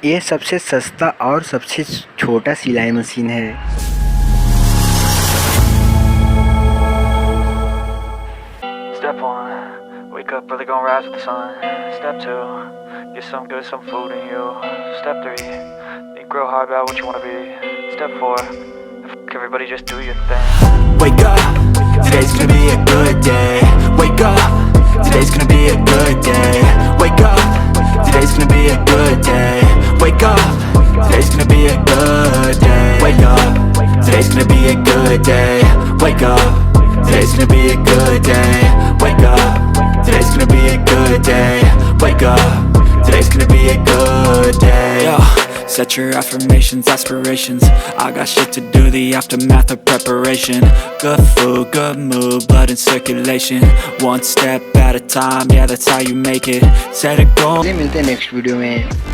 ये सबसे सस्ता और सबसे छोटा सिलाई मशीन है। Step 1, wake up early, gonna rise with the sun. Step 2, get some good, some food in you. Step 3, think real hard about what you wanna be. Step 4, everybody just do your thing. Wake up, today's gonna be a good day. Wake up, today's gonna be a good day. Wake up, today's gonna be a good day. Wake up, today's gonna be a good day. Wake up, today's gonna be a good day. Wake up, today's gonna be a good day. Wake up, today's gonna be a good day. Wake up, today's gonna be a good day. Yo, set your affirmations, aspirations. I got shit to do, the aftermath of preparation. Good food, good mood, blood in circulation. One step at a time, yeah, that's how you make it. Set a goal. मिलते हैं next video में।